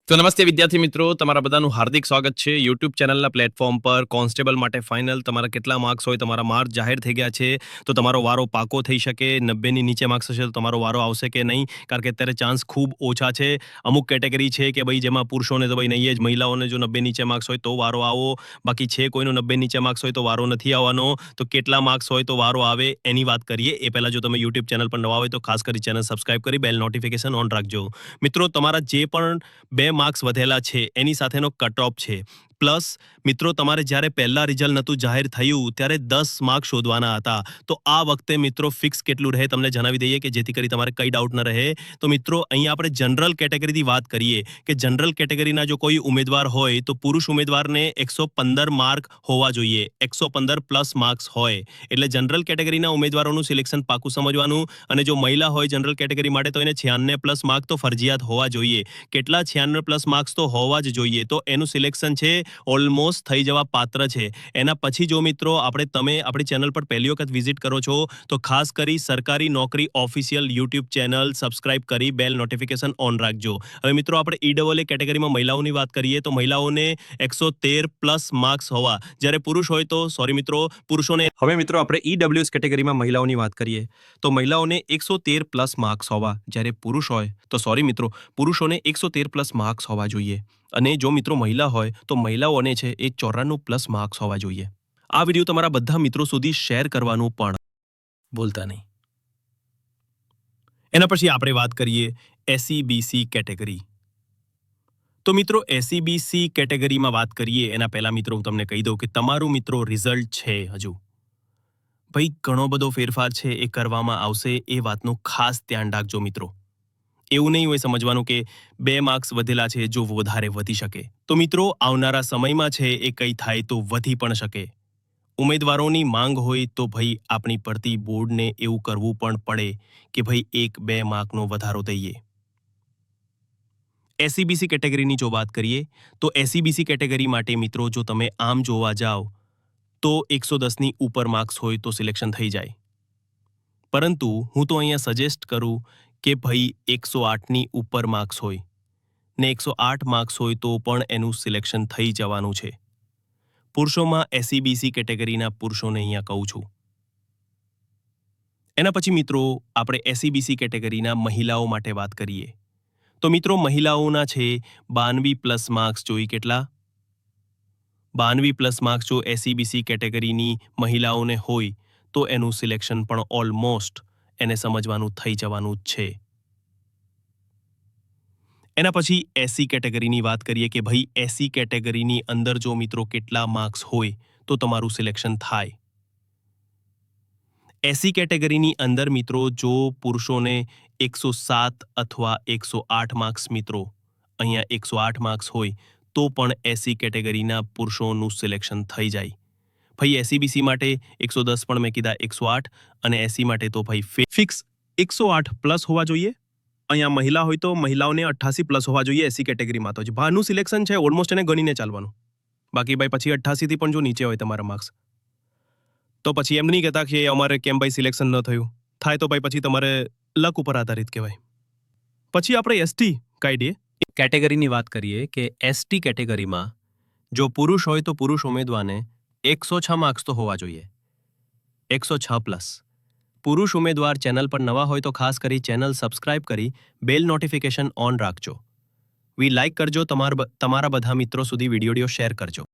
તો નમસ્તે વિદ્યાર્થી મિત્રો, તમારા બધાનું હાર્દિક સ્વાગત છે યુટ્યુબ ચેનલના પ્લેટફોર્મ પર. કોન્સ્ટેબલ માટે ફાઇનલ તમારા કેટલા માર્ક્સ હોય, તમારા માર્ક જાહેર થઈ ગયા છે તો તમારો વારો પાકો થઈ શકે. 90ની નીચે માર્ક્સ હશે તો તમારો વારો આવશે કે નહીં, કારણ કે અત્યારે ચાન્સ ખૂબ ઓછા છે. અમુક કેટેગરી છે કે ભાઈ જેમાં પુરુષોને તો ભાઈ નહીં જ, મહિલાઓને જો 90 નીચે માર્ક્સ હોય તો વારો આવો, બાકી છે કોઈનો 90 નીચે માર્ક્સ હોય તો વારો નથી આવવાનો. તો કેટલા માર્ક્સ હોય તો વારો આવે એની વાત કરીએ. એ પહેલા જો તમે યુટ્યુબ ચેનલ પર નવા હોય તો ખાસ કરી ચેનલ સબસ્ક્રાઇબ કરી બેલ નોટિફિકેશન ઓન રાખજો. મિત્રો, તમારા જે પણ 2 માર્ક્સ વધેલા છે એની સાથેનો કટ ઓફ છે. પ્લસ મિત્રો, તમારે જ્યારે પહેલા રિઝલ્ટ નહોતું જાહેર થયું ત્યારે 10 માર્ક શોધવાના હતા. તો આ વખતે મિત્રો ફિક્સ કેટલું રહે તમને જણાવી દઈએ કે જેથી કરી તમારે કઈ ડાઉટ ન રહે. તો મિત્રો, અહીંયા આપણે જનરલ કેટેગરીથી વાત કરીએ કે જનરલ કેટેગરીના જો કોઈ ઉમેદવાર હોય તો પુરુષ ઉમેદવારને 115 માર્ક હોવા જોઈએ, 115 પ્લસ માર્ક્સ હોય. એટલે જનરલ કેટેગરીના ઉમેદવારોનું સિલેક્શન પાકું સમજવાનું. અને જો મહિલા હોય જનરલ કેટેગરી માટે તો એને 96 પ્લસ માર્ક તો ફરજિયાત હોવા જોઈએ. કેટલા 96 પ્લસ માર્ક્સ તો હોવા જ જોઈએ. તો એનું સિલેક્શન છે ઓલમોસ્ટ થઈ જવા પાત્ર છે. એના પછી જો મિત્રો તમે આપણી ચેનલ પર પહેલી વખત વિઝિટ કરો છો તો ખાસ કરી સરકારી નોકરી ઓફિશિયલ યુટ્યુબ ચેનલ સબસ્ક્રાઇબ કરી બેલ નોટિફિકેશન ઓન રાખજો. હવે મિત્રો, આપણે ઈડબલ્યુએ કેટેગરીમાં મહિલાઓની વાત કરીએ તો મહિલાઓને 113 પ્લસ માર્ક્સ હોવા, જ્યારે પુરુષ હોય તો પુરુષોને હવે મિત્રો આપણે ઈડબ્લ્યુએસ કેટેગરીમાં મહિલાઓની વાત કરીએ તો મહિલાઓને 113 પ્લસ માર્ક્સ હોવા, જ્યારે પુરુષ હોય તો પુરુષોને 113 પ્લસ માર્ક્સ હોવા જોઈએ. અને જો મિત્રો મહિલા હોય તો મહિલાઓને છે એ 94 પ્લસ માર્ક્સ હોવા જોઈએ. આ વિડીયો તમારા બધા મિત્રો સુધી શેર કરવાનું પણ ભૂલતા નહીં. એના પછી આપણે વાત કરીએ એસસીબીસી કેટેગરી. તો મિત્રો, એસસીબીસી કેટેગરીમાં વાત કરીએ એના પહેલા મિત્રો હું તમને કહી દઉં કે તમારું મિત્રો રિઝલ્ટ છે હજુ ભાઈ ઘણો બધો ફેરફાર છે એ કરવામાં આવશે, એ વાતનું ખાસ ધ્યાન રાખજો મિત્રો. એવું નહીં હોય સમજવાનું કે 2 માર્ક્સ વધેલા છે જો વધારે વધી શકે. તો મિત્રો, આવનારા સમયમાં છે એ કંઈ થાય તો વધી પણ શકે. ઉમેદવારોની માંગ હોય તો ભાઈ આપણી પડતી બોર્ડને એવું કરવું પણ પડે કે ભાઈ 1-2 માર્કનો વધારો દઈએ. એસસીબીસી કેટેગરીની જો વાત કરીએ તો એસસીબીસી કેટેગરી માટે મિત્રો જો તમે આમ જોવા જાઓ તો 110ની ઉપર માર્ક્સ હોય તો સિલેક્શન થઈ જાય. પરંતુ હું તો અહીંયા સજેસ્ટ કરું કે ભાઈ 108ની ઉપર માર્ક્સ હોય ને 108 માર્ક્સ હોય તો પણ એનું સિલેક્શન થઈ જવાનું છે. પુરુષોમાં એસસીબીસી કેટેગરીના પુરુષોને અહીંયા કહું છું. એના પછી મિત્રો આપણે એસસીબીસી કેટેગરીના મહિલાઓ માટે વાત કરીએ તો મિત્રો મહિલાઓના છે 92 પ્લસ માર્ક્સ જોઈએ. કેટલા? 92 પ્લસ માર્ક્સ જો એસસીબીસી કેટેગરીની મહિલાઓને હોય તો એનું સિલેક્શન પણ ઓલમોસ્ટ એને સમજવાનું થઈ જવાનું જ છે. એના પછી એસસી કેટેગરીની વાત કરીએ કે ભાઈ એસસી કેટેગરીની અંદર જો મિત્રો કેટલા માર્ક્સ હોય તો તમારું સિલેક્શન થાય. એસસી કેટેગરીની અંદર મિત્રો જો પુરુષોને 107 અથવા 108 માર્ક્સ મિત્રો અહીંયા 108 માર્ક્સ હોય તો પણ એસસી કેટેગરીના પુરુષોનું સિલેક્શન થઈ જાય. ભાઈ એસસીબીસી માટે 110 પણ મેં કીધા 108 અને એસસી માટે તો ભાઈ ફિક્સ 108 પ્લસ હોવા જોઈએ. અહીંયા મહિલા હોય તો મહિલાઓને 88 પ્લસ હોવા જોઈએ એસસી કેટેગરીમાં. તો બહારનું સિલેક્શન છે ઓલમોસ્ટ એને ગણીને ચાલવાનું. બાકી ભાઈ પછી 88થી પણ જો નીચે હોય તમારા માર્ક્સ તો પછી એમ નહીં કહેતા કે અમારે કેમ ભાઈ સિલેક્શન ન થયું, થાય તો ભાઈ પછી તમારે લક ઉપર આધારિત કહેવાય. પછી આપણે એસટી કાઢીએ કેટેગરીની વાત કરીએ કે એસટી કેટેગરીમાં જો પુરુષ હોય તો પુરુષ ઉમેદવારને 106 માર્ક્સ તો હોવા જોઈએ, 106 પ્લસ. પુરુષ ઉમેદવાર ચેનલ પર નવા હોય તો ખાસ કરી ચેનલ સબસ્ક્રાઇબ કરી બેલ નોટિફિકેશન ઓન રાખજો. લાઈક કરજો, તમારા બધા મિત્રો સુધી વિડીયો શેર કરજો.